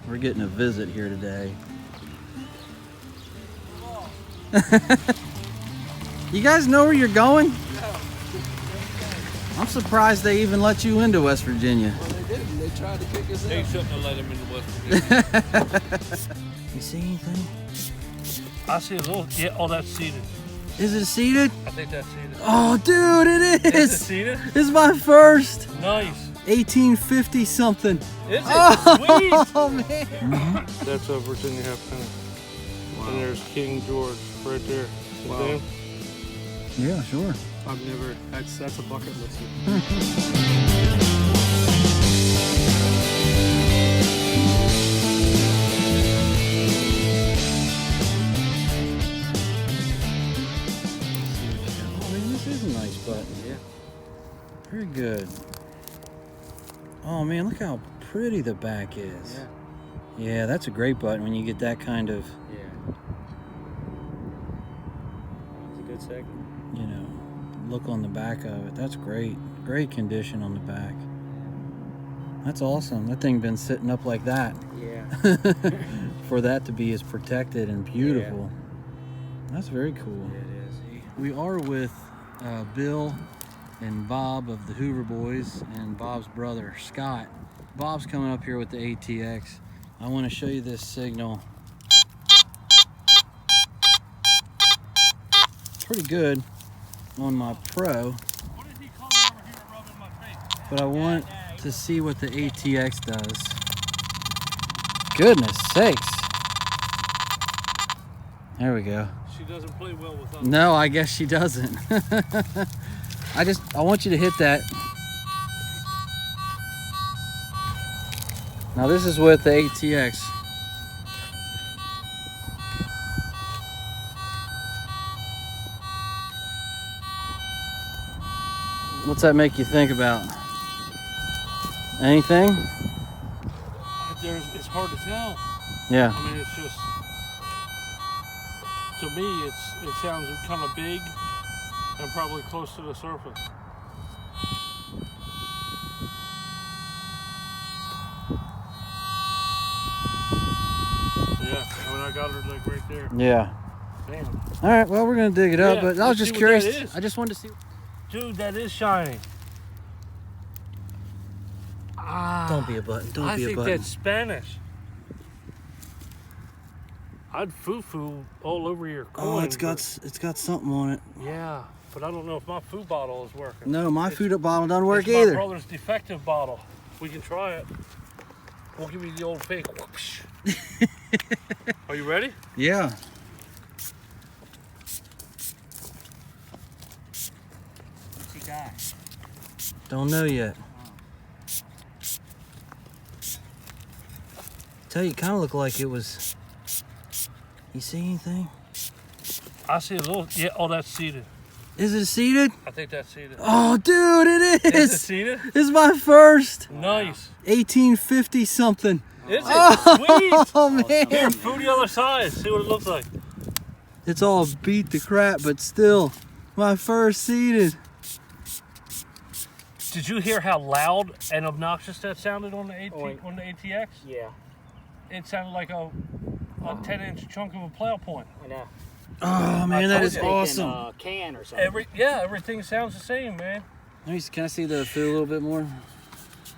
We're getting a visit here today. You guys know where you're going? No. I'm surprised they even let you into West Virginia. Well, they didn't. They tried to kick us out. They shouldn't have let him into West Virginia. You see anything? I see a little. Yeah, oh, that's seated. Is it seated? I think that's seated. Oh, dude, it is. Is it seated? This is my first. Nice. 1850 something. Is it? Sweet. Oh, man. That's a Virginia halfpenny. Wow. And there's King George right there. Wow. Damn. Yeah, sure. I've never. That's a bucket list. Oh, man, this is a nice button. Yeah. Very good. Oh, man, look how pretty the back is. Yeah. Yeah, that's a great button when you get that kind of, Yeah. It's a good segment. you know, look on the back of it. That's great. Great condition on the back. That's awesome. That thing been sitting up like that. Yeah. For that to be as protected and beautiful. That's very cool. Yeah, it is. We are with Bill and Bob of the Hoover boys and Bob's brother Scott. Bob's coming up here with the ATX. I want to show you this signal. Pretty good on my Pro, but I want to see what the ATX does. Goodness sakes. There we go. She doesn't play well with us. No, I guess she doesn't. I want you to hit that. Now this is with the ATX. What's that make you think about? Anything? It's hard to tell. Yeah. I mean, it's just, to me, it sounds kind of big and probably close to the surface. Yeah, I mean, I got her like right there. Yeah. Damn. All right, well, we're going to dig it up, Yeah, but I was let's just see what curious. that is. I just wanted to see. Dude, that is shiny. Don't be a button. Don't I be a think button. that's Spanish. I'd foo-foo all over your coin. Oh, it's got something on it. Yeah, but I don't know if my foo bottle is working. No, my food up bottle doesn't work It's either. my brother's defective bottle. We can try it. We'll give you the old fake. Whoosh. Are you ready? Yeah. What's he got? Don't know yet. Tell you, it kind of looked like it was. You see anything? I see a little. Yeah. Oh, that's seated. Is it seated? I think that's seated. Oh, dude, it is. Is it seated? This is my first. Nice. 1850 something. Is it? Sweet. Oh man. Here, food the other side. See what it looks like. It's all beat to crap, but still, my first seated. Did you hear how loud and obnoxious that sounded on the on the ATX? Yeah. It sounded like a 10-inch chunk of a plow point. I know. Oh man, that is awesome. Can or something. Everything sounds the same, man. Can I see the food a little bit more?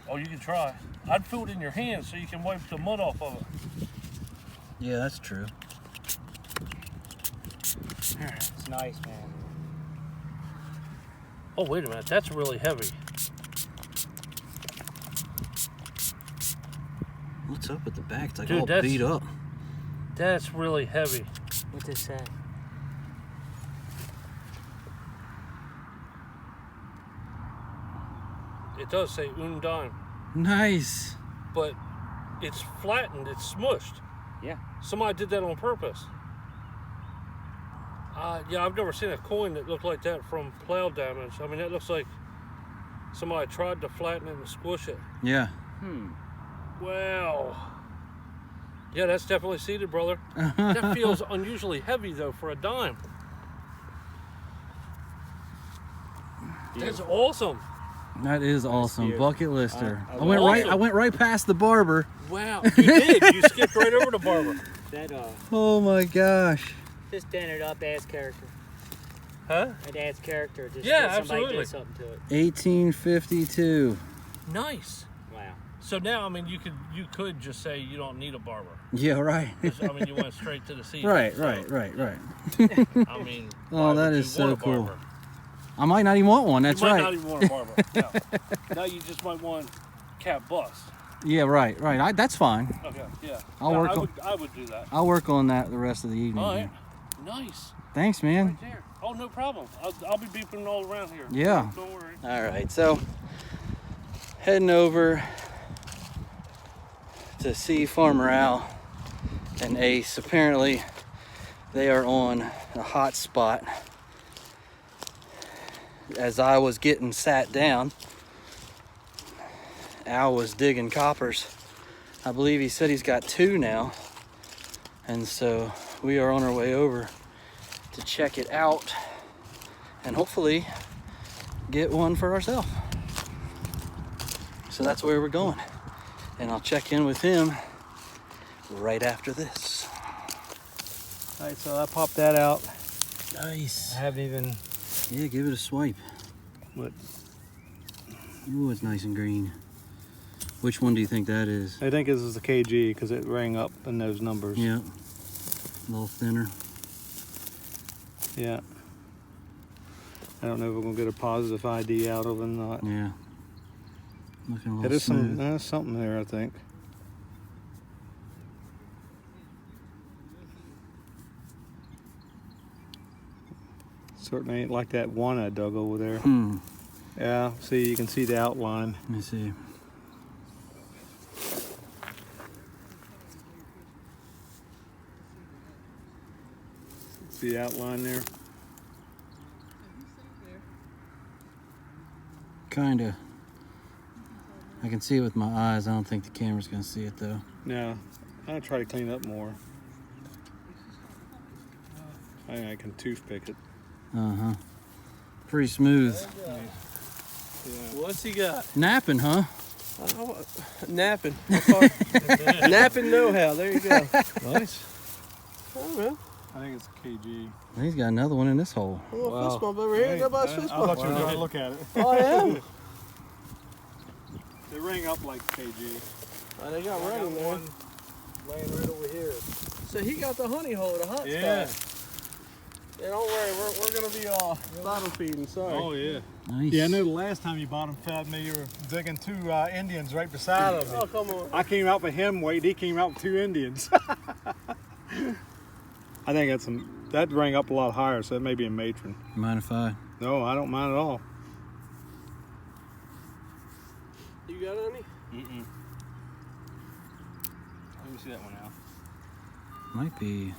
Oh, you can try. I'd put it in your hands so you can wipe the mud off of it. Yeah, that's true. It's nice, man. Oh, wait a minute. That's really heavy. What's up with the back? It's like Dude, all that's- beat up. That's really heavy. What's this say? It does say un dime, Nice. but it's flattened. It's smushed. Yeah. Somebody did that on purpose. Yeah, I've never seen a coin that looked like that from plow damage. I mean, that looks like somebody tried to flatten it and squish it. Yeah. Wow. Yeah, that's definitely seated, brother. That feels unusually heavy, though, for a dime. That's awesome. That is awesome. beautiful. Bucket lister. I I went love it. I went right past the barber. Wow, you did. You skipped right over the barber. That Oh my gosh. just dented up, adds character. Huh? It adds character. Just Yeah, that somebody absolutely. did something to it. 1852. Nice. Wow. So now, I mean, you could just say you don't need a barber. Yeah, right. 'Cause, I mean, you went straight to the sea. right. So, I I mean, Oh, why that would is you want so a cool. barber? might not even want one. That's you might right. not even want a barber. No. Now you just might want cap bust. Yeah, right. That's fine. Okay, yeah. I'll Yeah, work I would do that. I'll work on that the rest of the evening. All here. right. Nice. Thanks, man. Right there. Oh, no problem. I'll be beeping all around here. Yeah. Don't worry. All right, so heading over to see Farmer Al and Ace. Apparently, they are on a hot spot. As I was getting sat down, Al was digging coppers. I believe he said he's got 2 now. And so we are on our way over to check it out and hopefully get one for ourselves. So that's where we're going. And I'll check in with him right after this. All right, so I popped that out. Nice. I haven't even. Yeah, give it a swipe. What? Ooh, it's nice and green. Which one do you think that is? I think this is a KG because it rang up in those numbers. Yeah. A little thinner. Yeah. I don't know if we're gonna get a positive ID out of it or not. Yeah. Looking a little It is smooth. there's something there, I think. Certainly ain't like that one I dug over there. Yeah, see, you can see the outline. Let me see. See the outline there? Kinda. I can see it with my eyes. I don't think the camera's gonna see it though. Yeah, I'll try to clean up more. I think I can toothpick it. Uh-huh. Pretty smooth. What's he got? Napping, huh? Oh, napping. Napping know-how. There you go. Nice. Oh, man. I think it's a KG. He's got another one in this hole. A little fist bump over here. Nobody's fist I bump. thought you were going to look at it. Oh, I am. They rang up like KG. Oh, they got running there. Laying right over here. So he got the honey hole, the hot Yeah. spot. Yeah, don't worry. We're going to be bottom feeding. Sorry. Oh, yeah. Nice. Yeah, I know the last time you bottom fed me, you were digging 2 Indians right beside of me. Oh, come on. I came out with him weight, he came out with 2 Indians. I think that rang up a lot higher, so that may be a matron. Mind if I? No, I don't mind at all. You got any? Mm-mm. Let me see that one now. Might be.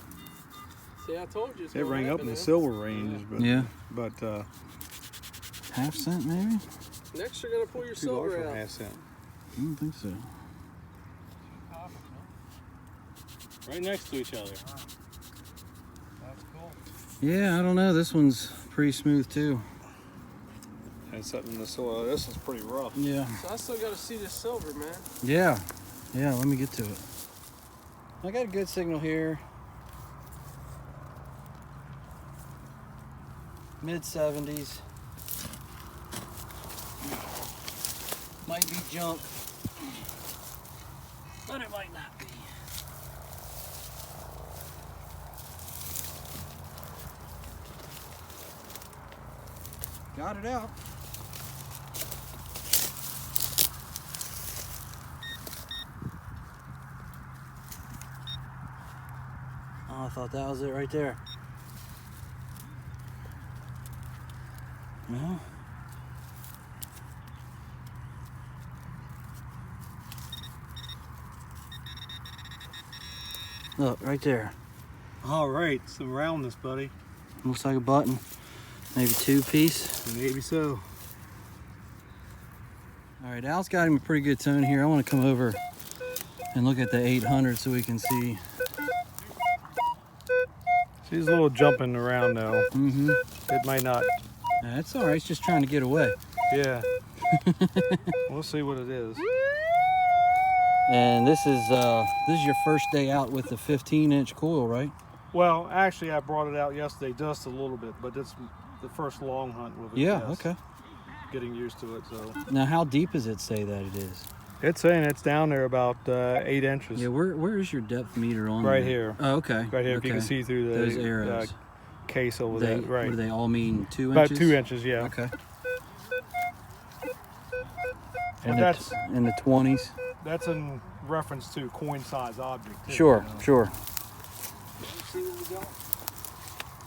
See, I told you. It's It gonna rang up happen in the now. silver range, but Yeah. but Half cent maybe? Next, you're going to pull your too large silver for out. half cent. I don't think so. Right next to each other. That's cool. Yeah, I don't know. This one's pretty smooth too. And something in the soil. This is pretty rough. Yeah. So I still got to see this silver, man. Yeah. Yeah, let me get to it. I got a good signal here. Mid-70s. Might be junk, but it might not be. Got it out. Oh, I thought that was it right there. No. Look, right there. All right, some roundness, buddy. Looks like a button. Maybe 2-piece. Maybe so. All right, Al's got him a pretty good tone here. I want to come over and look at the 800 so we can see. She's a little jumping around now. Mm-hmm. It might not. That's all right. It's just trying to get away. Yeah. We'll see what it is. And this is your first day out with the 15-inch coil, right? Well, actually, I brought it out yesterday just a little bit, but it's the first long hunt with it. Yeah, yes. okay. Getting used to it, so. Now, how deep does it say that it is? It's saying it's down there about 8 inches. Yeah, where is your depth meter on Right there? here. Oh, okay. Right here, okay. if you can see through those arrows. Case over They, there. Right. What do they all mean? 2 about inches? 2 inches, yeah. Okay. And In that's the 20s? that's in reference to coin size object. Too, Sure, you know. sure. See what we got?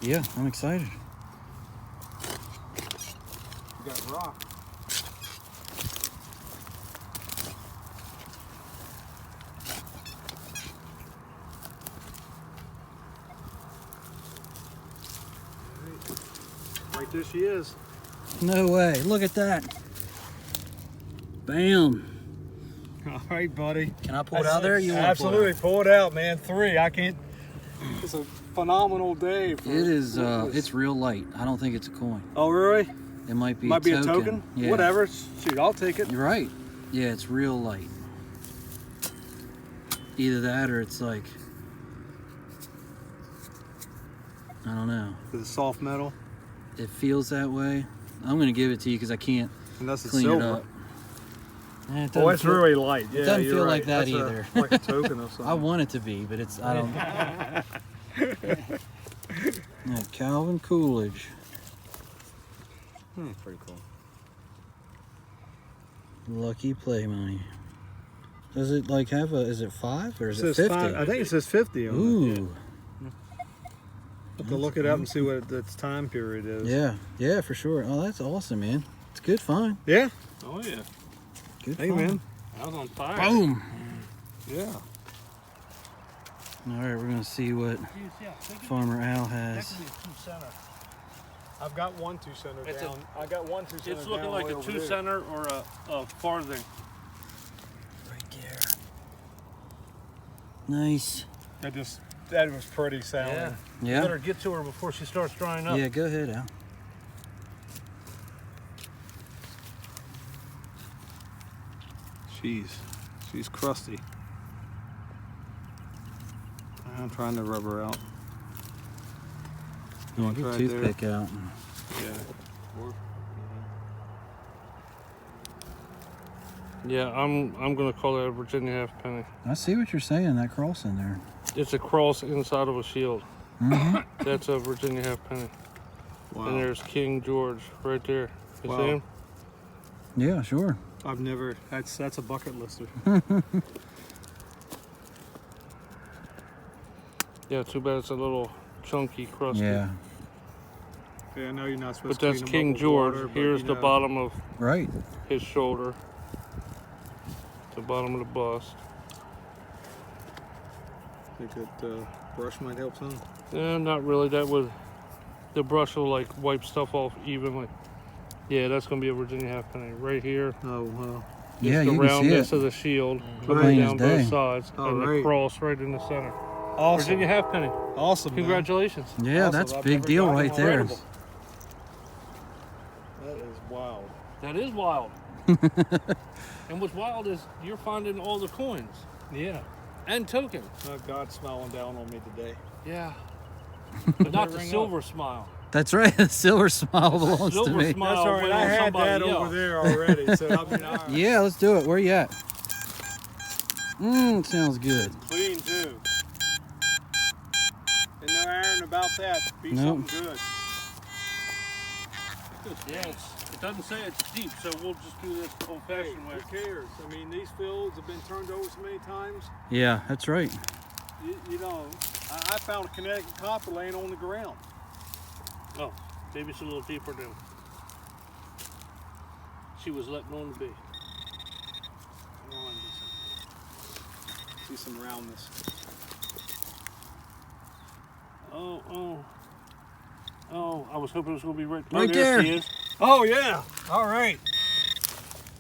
Yeah, I'm excited. We got rock. Right there she is. No way. Look at that. Bam. All right, buddy. Can I pull it out there? Or you want Absolutely, pull it out, man. 3. I can't. It's a phenomenal day. It is. It's real light. I don't think it's a coin. Oh, really? It might be. Might be a token. Yeah. Whatever. Shoot, I'll take it. You're right. Yeah, it's real light. Either that or it's like, I don't know. Is it soft metal? It feels that way. I'm gonna give it to you because I can't Unless it's clean silver. it up. Eh, it Oh, doesn't it's feel- really light. Yeah, it doesn't you're feel right. like that That's either. like a token of something. I want it to be, but it's. I don't. Yeah, Calvin Coolidge. Pretty cool. Lucky play money. Does it like have a? Is it 5 or is it It says 50? 5, I think it says 50 on it. Ooh. Have to look it up and see what its time period is. Yeah, yeah, for sure. Oh, that's awesome, man. It's good fun. Yeah? Oh yeah. Good Hey, fun. man. I was on fire. Boom. Yeah. All right, we're gonna see what Farmer Al has. That could be a 2-center. I've got 1 2-center It's down. I got 1 2-center It's looking down like way a over there. 2-center or a farthing. Right there. Nice. That was pretty sounding. Yeah. You Yeah. better get to her before she starts drying up. Yeah, go ahead, Al. She's crusty. I'm trying to rub her out. You want to Get try a it there? toothpick out. Yeah, I'm gonna call that a Virginia halfpenny. I see what you're saying. That cross in there. It's a cross inside of a shield. Mhm. That's a Virginia halfpenny. Wow. And there's King George right there. You Wow. see him? Yeah, sure. I've never. That's a bucket lister. Yeah, too bad it's a little chunky, crusty. Yeah. Yeah, I know you're not But supposed to. that's clean them King up with George. water, but, Here's you the know. bottom of Right. his shoulder. The bottom of the bust. Think that brush might help some. Not really. That would, the brush will like wipe stuff off evenly. Yeah, that's gonna be a Virginia halfpenny right here. Oh wow. Yeah, It's the you can see roundness it. of the shield Plain coming as down day. both sides, Oh, and the right. cross right in the center. Awesome. Virginia halfpenny. Awesome. man. Congratulations. Yeah, Awesome. that's a I've big never deal gotten right one. there. Incredible. That is wild. That is wild. And what's wild is you're finding all the coins Yeah. and tokens. Oh, God's smiling down on me today. Yeah. But not the Ring silver smile. That's right. The silver smile belongs to Silver me. smile. That's all right. went I on had somebody that else. over there already. So I mean, all right. Yeah, let's do it. Where you at? Sounds good. Clean too. And no iron about that. Be Nope. something good. Yeah, it doesn't say it's deep, so we'll just do this Hey, old-fashioned way. who cares? I mean, these fields have been turned over so many times. Yeah, that's right. You know, I found a Connecticut copper laying on the ground. Oh, maybe it's a little deeper than she was letting on to be. See some roundness. Oh, I was hoping it was going to be right, Right there. there. She is. Oh yeah. All right.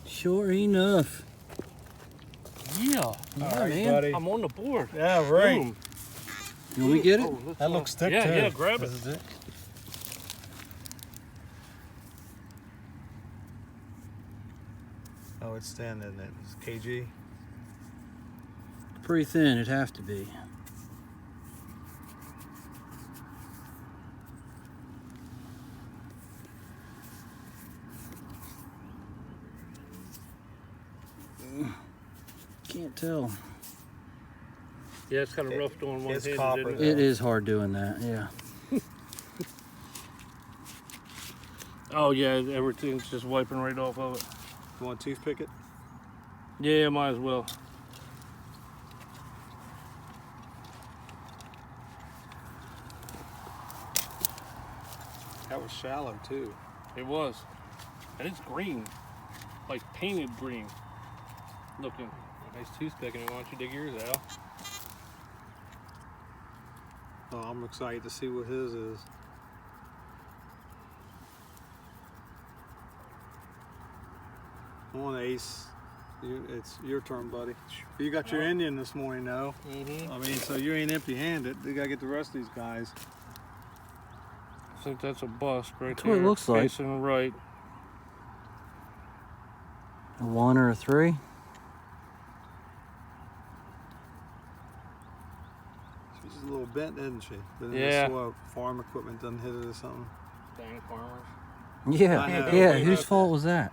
Sure enough. Yeah. All Yeah, right, man. buddy. I'm on the board. Yeah, right. Boom. You want me to get it? Oh, let's, That looks thick yeah, too. Yeah, grab it. This is it. Oh, it's thin, isn't it? It's kg. Pretty thin, it'd have to be. Can't tell. Yeah, it's kind of rough doing one It's handed. copper, Isn't though. it? It is hard doing that, yeah. Oh yeah, everything's just wiping right off of it. You want to toothpick it? Yeah, might as well. That was shallow too. It was. And it's green. Like painted green. Looking. Nice toothpick, and why don't you dig yours out? Oh, I'm excited to see what his is. Come on, Ace. It's your turn, buddy. You got your Indian this morning, though. Mm-hmm. I mean, so you ain't empty-handed. You gotta get the rest of these guys. I think that's a bust right That's there. what it looks like. Facing right. A 1 or a 3. She's a little bent, isn't she? But Yeah. So farm equipment doesn't hit it or something. Dang farmers. Yeah, I know. yeah. Whose fault was that?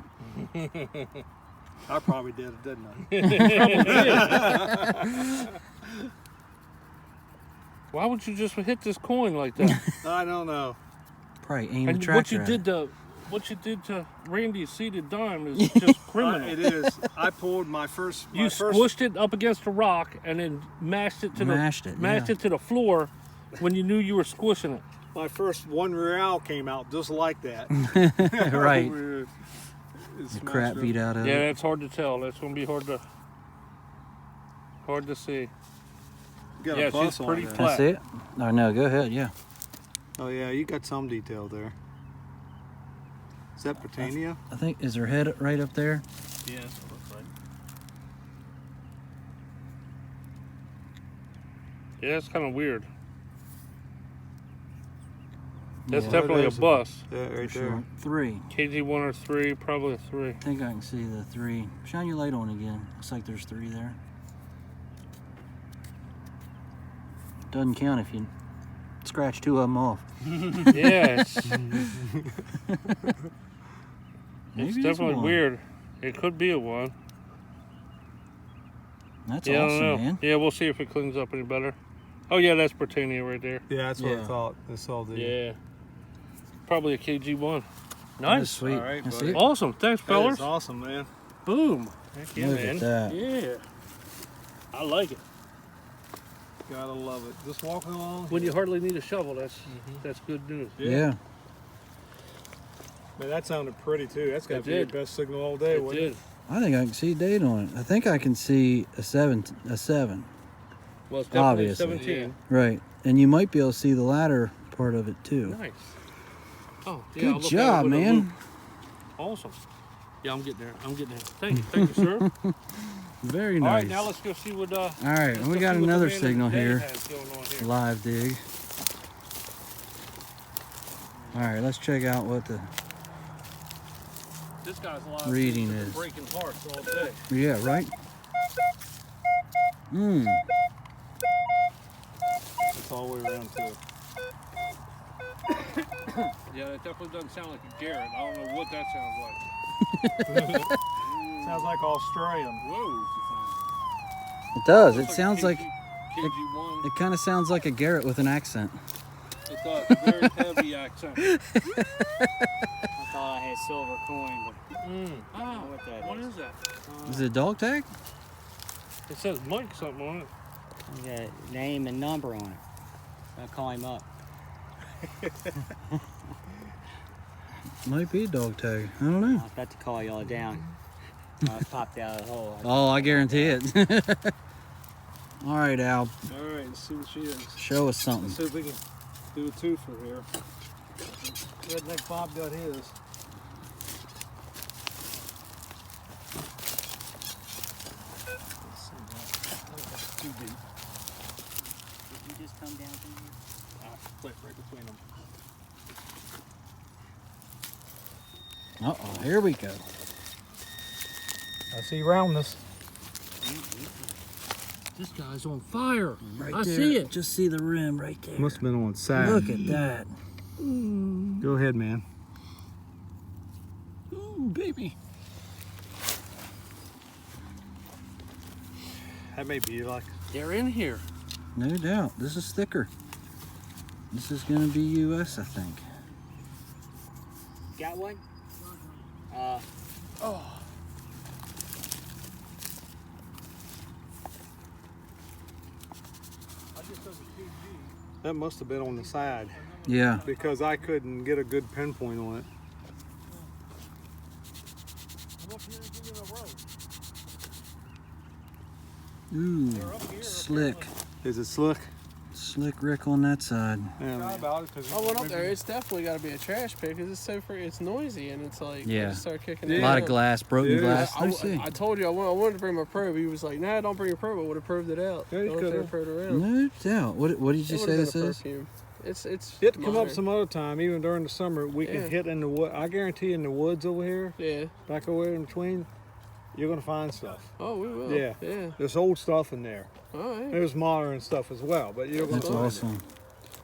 I probably did it, didn't I? Why would you just hit this coin like that? I don't know. Probably aimed the And tractor what you did to Randy's seated dime is just criminal. It is. I pulled my first. You squished it up against a rock and then mashed it to the floor when you knew you were squishing it. My first $1 came out just like that. Right. It's The crap beat out of Yeah, it. that's hard to tell. That's gonna be hard to see. Got Yeah, a bus she's on pretty there. flat. That's it? Oh, no, go ahead, yeah. Oh yeah, you got some detail there. Is that Britannia? I think, is her head right up there? Yeah, that's what it looks like. Yeah, it's kind of weird. That's Yeah. definitely a There's bust. Yeah, right For there. sure. 3. KG1 or 3, probably a 3. I think I can see the 3. Shine your light on again. Looks like there's 3 there. Doesn't count if you scratch 2 of them off. Yeah, it's Maybe definitely one. weird. It could be a 1. That's Yeah, I don't awesome, know. man. Yeah, we'll see if it cleans up any better. Oh yeah, that's Britannia right there. Yeah, that's what Yeah. I thought. That's all the. Yeah, probably a KG1. That Nice. is sweet. All right, That's buddy. it. Awesome. Thanks, That fellas. is awesome, man. Boom. Heck yeah, Look man. at that. Yeah. I like it. Gotta love it. Just walking along. When you hardly need a shovel, that's good news. Yeah. Man, that sounded pretty too. That's got to It be your did. best signal all day, It wouldn't did. it? I think I can see date on it. I think I can see a 7. Well, it's definitely Obviously. 17. Right. And you might be able to see the latter part of it too. Nice. Oh, yeah, I'll Good look at it job, with a man. loop. Awesome. Yeah, I'm getting there. Thank you, sir. Very All nice. right, now let's go see what. All right, let's we go got see what another the man of the signal day here. has going on here. Live dig. All right, let's check out what the This guy's live. reading He's is. breaking hearts all day. Yeah, right? Hmm. It's all the way around too. Yeah, that definitely doesn't sound like a Garrett. I don't know what that sounds like. Sounds like Australian. Whoa. It does. It Looks sounds like, KG1. it kind of sounds like a Garrett with an accent. It does. A very heavy accent. I thought I had silver coin, Oh, what that what is. is that? but Is it a dog tag? It says Mike something on it. you got a name and number on it. I'll call him up. Might be a dog tag. I don't know. I was about to call y'all down. I popped out of the hole. Oh, I guarantee it. All right, Al. All right, let's see what she is. Show us something. Let's see if we can do a twofer here. Redneck Bob got his. Let's see that. That's too deep. Did you just come down from here? Split right between them. Uh-oh, here we go. I see roundness. This guy's on fire. Right I there. see it. Just see the rim right there. Must have been on side. Look at that. Go ahead, man. Ooh, baby. That may be like. They're in here. No doubt. This is thicker. This is going to be US, I think. Got one? That must have been on the side Yeah. because I couldn't get a good pinpoint on it. Ooh, slick. Is it slick? Slick Rick on that side. Yeah, man. I went up there. It's definitely got to be a trash pit because it's so free. It's noisy and it's like Yeah. I just start kicking A it lot out. of glass, broken Yeah. glass. I, Let me see. I told you I wanted to bring my probe. He was like, "Nah, don't bring your probe." I would have proved it out. Yeah, you Go up there could've. and proved it around. No doubt. What did you It say would've this been a is? perfume. It's It come up modern. some other time, even during the summer. We Yeah. can hit in the wood. I guarantee in the woods over here, Yeah. back over there in between, you're gonna find stuff. Oh, we will. Yeah. Yeah. There's old stuff in there. All right. There's modern stuff as well, but you're gonna That's find awesome.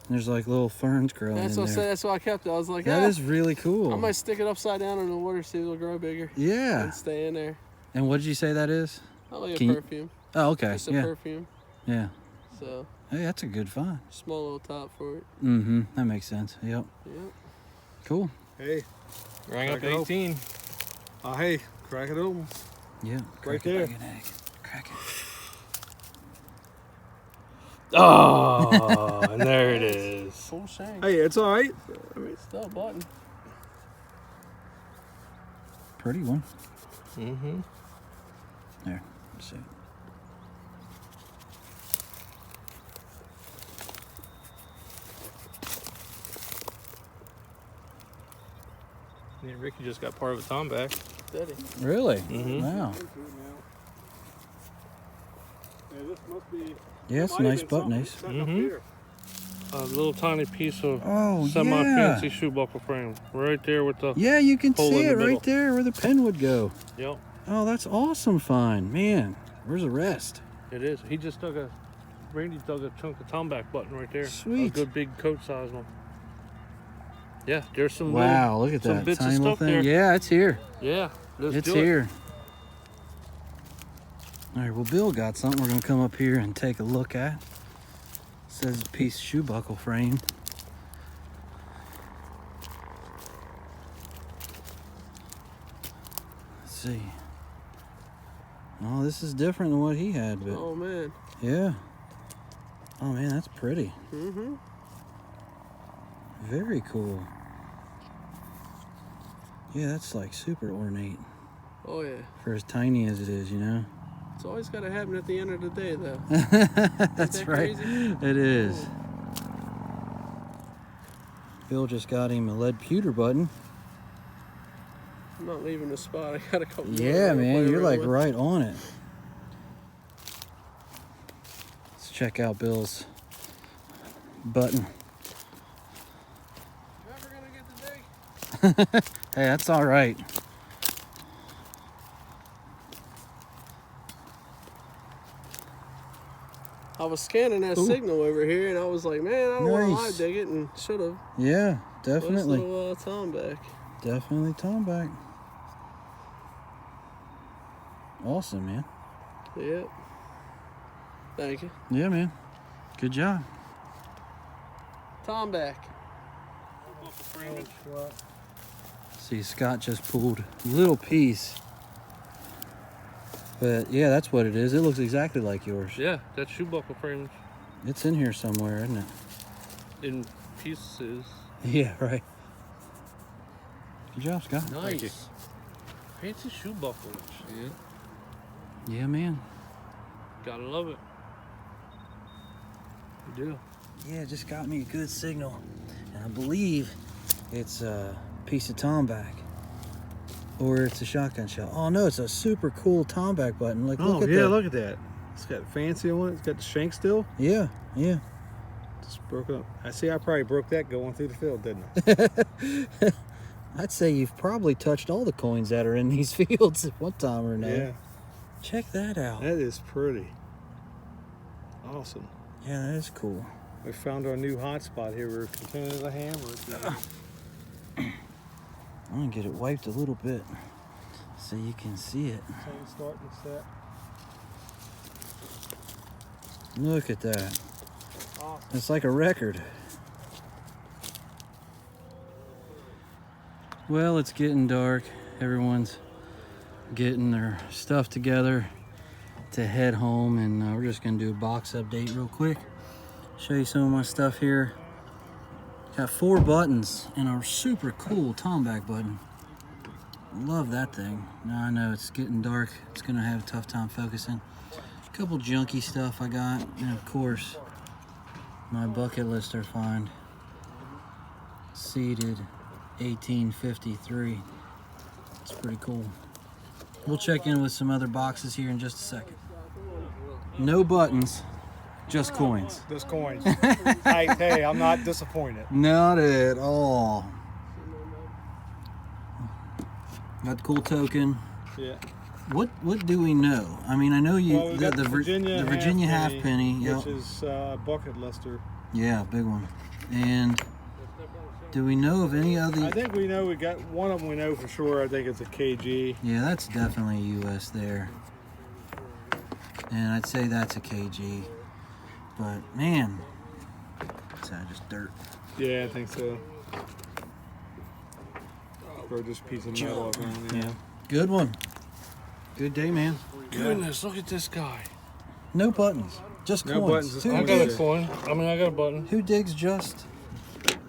There's like little ferns growing That's in what I said. there. That's why I kept it. I was like, That "Ah, is really cool. I might stick it upside down in the water, see if it'll grow bigger, Yeah. and stay in there." And what did you say that is? I like a Can you- perfume. Oh, okay. Just a Yeah. perfume. Yeah. So Hey, that's a good find. small little top for it. Mm-hmm. That makes sense. Yep. Yep. Cool. Hey, Rang up Crack it open. 18. hey, crack it open. Yeah. Right Crack there. it like an egg. Crack it. Oh, and there it is. Full shank. Hey, it's all right. Still a button. Pretty one. Mm-hmm. There. Let's see. Yeah, Ricky just got part of a tombac. Steady. Really? Mhm. Wow. Yeah, this must be. Yeah, it's a nice button ace. Mhm. A little tiny piece of Oh, yeah. semi-fancy shoe buckle frame. Right there with the... Yeah, you can Hole see in the it middle. right there where the pen would go. Yep, Oh, that's awesome find. Man, where's the rest? it is. He just dug a... Randy dug a chunk of tombac button right there. A Sweet. good big coat size one. Yeah, there's some Wow, look at some that bits of tiny little stuff thing. there. Yeah, it's here. Yeah, let's It's do here. All right, well, Bill got something we're gonna come up here and take a look at. It says a piece of shoe buckle frame. Let's see. Oh, this is different than what he had, but Oh man. yeah. Oh man, that's pretty. Mm-hmm. Very cool. Yeah, that's like super ornate Oh yeah. for as tiny as it is, you know? It's always got to happen at the end of the day, though. That's that right. crazy? It is. Bill just got him a lead pewter button. I'm not leaving the spot. I got a couple. more Yeah, to play man, you're around like with. right on it. Let's check out Bill's button. Never gonna get the day. Hey, that's all right. I was scanning that Ooh. signal over here, and I was like, man, I don't want to Nice. live dig it, and should have. Yeah, Nice definitely. little tombac. Definitely tombac. Awesome, man. Yep. Thank you. Yeah, man. Good job. Tombac. See, Scott just pulled a little piece. But yeah, that's what it is. It looks exactly like yours. Yeah, that shoe buckle frame It's in here somewhere, isn't it? in pieces. Yeah, right. Good job, Scott. Nice. Fancy shoe buckle. Yeah. Yeah, man. Gotta love it. You do. Yeah, it just got me a good signal. And I believe it's a piece of tombac. Or it's a shotgun shell. Oh no, it's a super cool tombac button. Like, Oh look at yeah, that. look at that. It's got fancy on it. It's got the shank still. Yeah, yeah. Just broke up. I see. I probably broke that going through the field, didn't I? I'd say you've probably touched all the coins that are in these fields at one time or another. Yeah. Check that out. That is pretty. Awesome. Yeah, that is cool. We found our new hot spot here. We're continuing to hammer it. I'm gonna get it wiped a little bit so you can see it. Same starting set. Look at that. It's like a record. Well, it's getting dark. Everyone's getting their stuff together to head home, and we're just gonna do a box update real quick. Show you some of my stuff here. Got 4 buttons and a super cool tombac button. Love that thing. Now I know it's getting dark. It's gonna have a tough time focusing. A couple junky stuff I got, and of course, my bucket lister find. Seeded 1853. It's pretty cool. We'll check in with some other boxes here in just a second. No buttons, just coins. Just coins. Hey, I'm not disappointed. Not at all. Got the cool token. Yeah. What do we know? I mean, I know you Well, we got the Virginia half penny, yep. which is bucket lister. Yeah, big one. And do we know of any other? I think we know we got one of them. We know for sure. I think it's a KG. Yeah, that's definitely US there. And I'd say that's a KG. But man, is that just dirt? Yeah, I think so. Or just a piece of metal. Yeah. Good one. Good day, man. Goodness, look at this guy. No buttons, just No coins. buttons, just Who I coins. got a digs, coin. I mean, I got a button. who digs just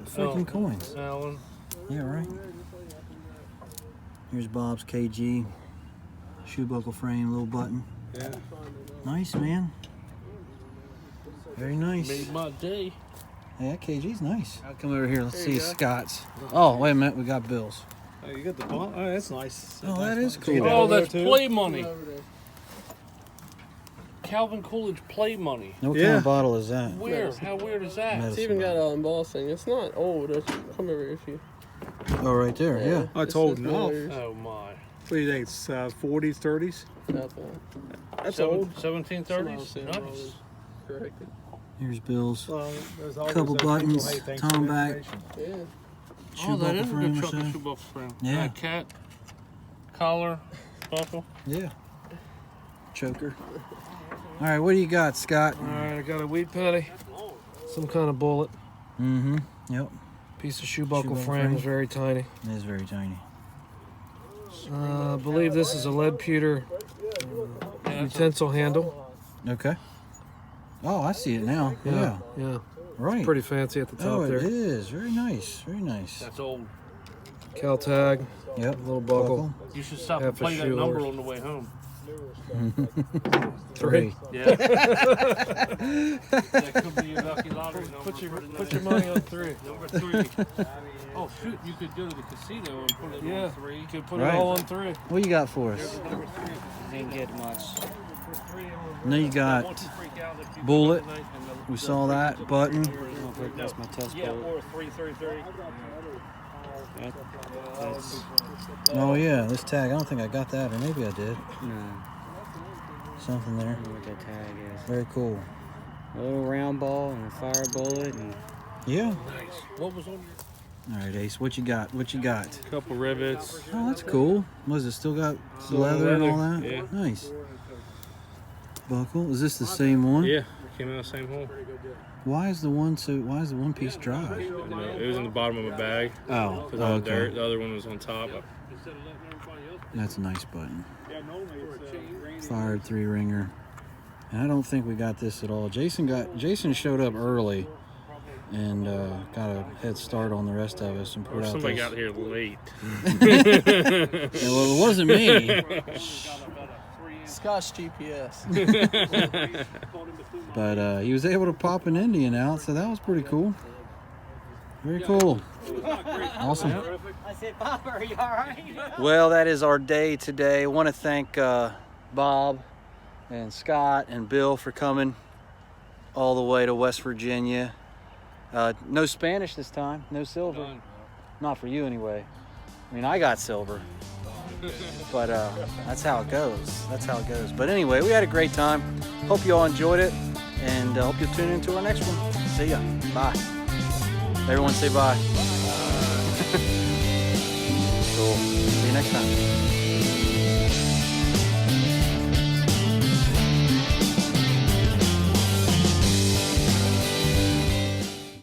freaking coins? Alan. Yeah, right. Here's Bob's KG. Shoe buckle frame, little button. Yeah. Nice, man. Very nice. Made my day. Yeah, that KG's nice. I'll come over here. Let's There you see go. Scott's. Oh, wait a minute. We got Bill's. Oh, you got the bond? Oh, that's nice. Oh, that is nice. cool. You got Oh, over there that's too? play money. Over there. Calvin Coolidge play money. What kind Yeah. of bottle is that? Where? How weird is that? Medicine It's even got bottle. embossing. It's not old. Come over here if you. Oh, right there. Yeah. Oh, it's It's old just enough. millers. Oh my. What do you think? It's 40s, 30s? Definitely. That's old. 1730s. Somehow I'm Nice. corrected. Here's Bill's. Well, there's always Couple those people, buttons, hey, thanks tom for the back. information. Yeah. Shoe Oh, that buckle is a frame good or truck of so. shoe buckle frame. Yeah. Cat, collar, buckle. Yeah. Choker. All right, what do you got, Scott? All right, I got a wheat patty, some kind of bullet, Mm-hmm. Yep. piece of shoe buckle buckle frame, frame. is very tiny. It is very tiny. I believe this is a lead pewter utensil handle. Okay. Oh, I see it now. Yeah. Yeah. Right. Pretty fancy at the top Oh, it there. is. Very nice. Very nice. That's old. Cal tag, Yep. little buckle. You should stop Half and a play that shoe number horse. on the way home. 3. Yeah. That could be your lucky lottery number. Put your money on 3. Number 3. Oh shoot, you could go to the casino and put it Yeah. on 3. You could put Right. it all on 3. What you got for us? Number 3. Didn't get much. Now you Once got you freak out, if you bullet. go tonight and the- We saw that button. That's my test Yeah, bullet. or 333. That's Oh yeah, this tag. I don't think I got that, or maybe I did. no. Something I there. don't know what that tag is. Very cool. A little round ball and a fire bullet and Yeah. Nice. What was on your? All right, Ace. What you got? What you got? Couple rivets. Oh, that's cool. Was it still got Still leather and all leather, that? yeah. Nice. Buckle. Is this the same one? Yeah, came out of the same hole. Why is the one piece dry? It was in the bottom of my bag. Oh, Because all the okay. dirt. The other one was on top. That's a nice button. Fired 3-ringer. And I don't think we got this at all. Jason showed up early and got a head start on the rest of us and put Or out somebody this. got here late. Yeah, well, it wasn't me. Scott's GPS. But he was able to pop an Indian out, so that was pretty cool. Very cool. Awesome. I said, Papa, are you all right? Well, that is our day today. I want to thank Bob and Scott and Bill for coming all the way to West Virginia. No Spanish this time, no silver. Not for you anyway. I mean, I got silver. But that's how it goes. That's how it goes. But anyway, we had a great time. Hope you all enjoyed it, and hope you'll tune into our next one. See ya. Bye. Everyone say bye. Cool. See you next time.